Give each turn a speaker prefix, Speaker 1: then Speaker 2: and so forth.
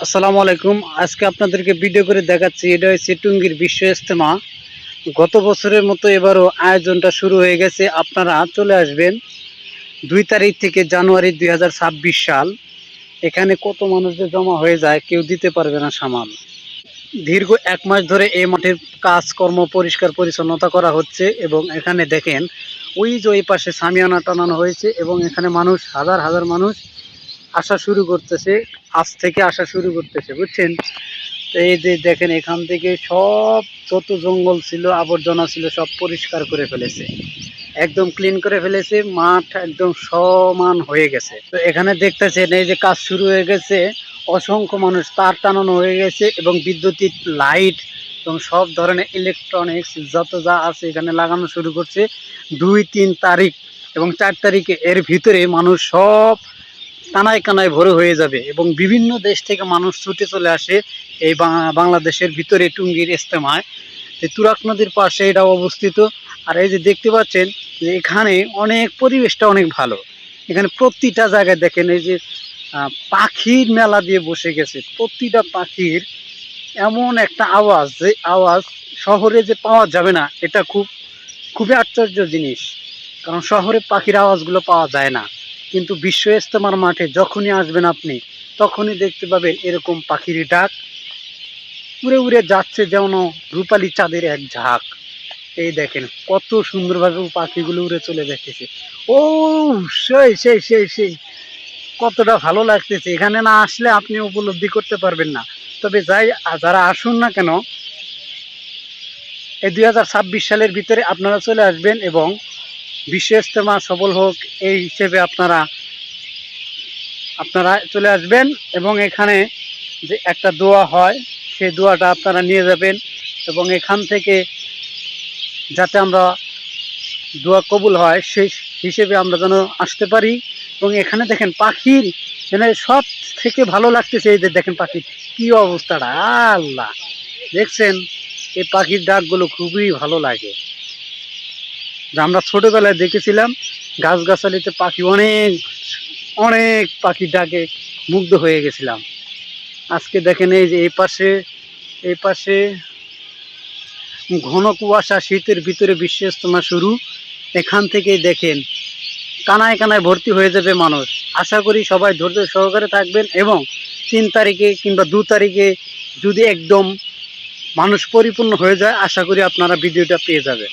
Speaker 1: আসসালামু আলাইকুম। আজকে আপনাদেরকে ভিডিও করে দেখাচ্ছি, এটা হচ্ছে টুঙ্গির বিশ্ব ইজতেমা। গত বছরের মতো এবারও আয়োজনটা শুরু হয়ে গেছে। আপনারা চলে আসবেন 2 তারিখ থেকে জানুয়ারি 2026 সাল। এখানে কত মানুষ যে জমা হয়ে যায় কেউ দিতে পারবে না সামাল। দীর্ঘ 1 মাস ধরে এই মাঠের কাজকর্ম পরিষ্কার পরিচ্ছন্নতা করা হচ্ছে এবং এখানে দেখেন ওই যে ওই পাশে সামিয়ানা টানানো হয়েছে এবং এখানে মানুষ হাজার হাজার মানুষ আসা শুরু করতেছে। আজ থেকে আসা শুরু করতেছে, বুঝছেন? তো এই যে দেখেন, এখান থেকে সব যত জঙ্গল ছিল, আবর্জনা ছিল, সব পরিষ্কার করে ফেলেছে, একদম ক্লিন করে ফেলেছে। মাঠ একদম সমান হয়ে গেছে। তো এখানে দেখতেছেন এই যে কাজ শুরু হয়ে গেছে, অসংখ্য মানুষ, তার টানানো হয়ে গেছে এবং বৈদ্যুতিক লাইট এবং সব ধরনের ইলেকট্রনিক্স যত যা আছে এখানে লাগানো শুরু করছে। 2, 3 তারিখ এবং 4 তারিখে এর ভিতরে মানুষ সব কানায় কানায় ভরে হয়ে যাবে এবং বিভিন্ন দেশ থেকে মানুষ ছুটে চলে আসে এই বাংলাদেশের ভিতরে টুঙ্গির ইজতেমায়। এই তুরাগ নদীর পাশে এটা অবস্থিত। আর এই যে দেখতে পাচ্ছেন যে এখানে অনেক পরিবেশটা অনেক ভালো। এখানে প্রতিটা জায়গায় দেখেন এই যে পাখির মেলা দিয়ে বসে গেছে। প্রতিটা পাখির এমন একটা আওয়াজ, যে আওয়াজ শহরে যে পাওয়া যাবে না, এটা খুবই আশ্চর্য জিনিস। কারণ শহরে পাখির আওয়াজগুলো পাওয়া যায় না, কিন্তু বিশ্ব ইজতেমার মাঠে যখনই আসবেন আপনি তখনই দেখতে পাবেন এরকম পাখির ডাক উড়ে উড়ে যাচ্ছে, যেমন রূপালী চাঁদের এক ঝাঁক। এই দেখেন কত সুন্দরভাবে পাখিগুলো উড়ে চলে যাচ্ছে। ও সেই সেই সেই সেই কতটা ভালো লাগতেছে! এখানে না আসলে আপনি উপলব্ধি করতে পারবেন না। তবে যারা আসুন না কেন, এই 2026 সালের ভিতরে আপনারা চলে আসবেন এবং বিশ্ব ইজতেমা সফল হোক এই হিসেবে আপনারা আপনারা চলে আসবেন। এবং এখানে যে একটা দোয়া হয়, সেই দোয়াটা আপনারা নিয়ে যাবেন এবং এখান থেকে যাতে আমরা দোয়া কবুল হয় সেই হিসেবে আমরা যেন আসতে পারি। এবং এখানে দেখেন পাখির, মানে সব থেকে ভালো লাগতেছে এই যে দেখেন পাখির কি অবস্থাটা, আল্লাহ! দেখছেন এই পাখির ডাকগুলো খুবই ভালো লাগে। যা আমরা ছোটবেলায় দেখেছিলাম, গাছগাছালিতে পাখি অনেক অনেক পাখির ডাকে মুগ্ধ হয়ে গেছিলাম। আজকে দেখেন এই যে এই পাশে ঘন কুয়াশা, শীতের ভিতরে বিশ্ব ইজতেমা শুরু। এখান থেকেই দেখেন কানায় কানায় ভর্তি হয়ে যাবে মানুষ। আশা করি সবাই ধৈর্য সহকারে থাকবেন এবং 3 তারিখে কিংবা 2 তারিখে যদি একদম মানুষ পরিপূর্ণ হয়ে যায়, আশা করি আপনারা ভিডিওটা পেয়ে যাবেন।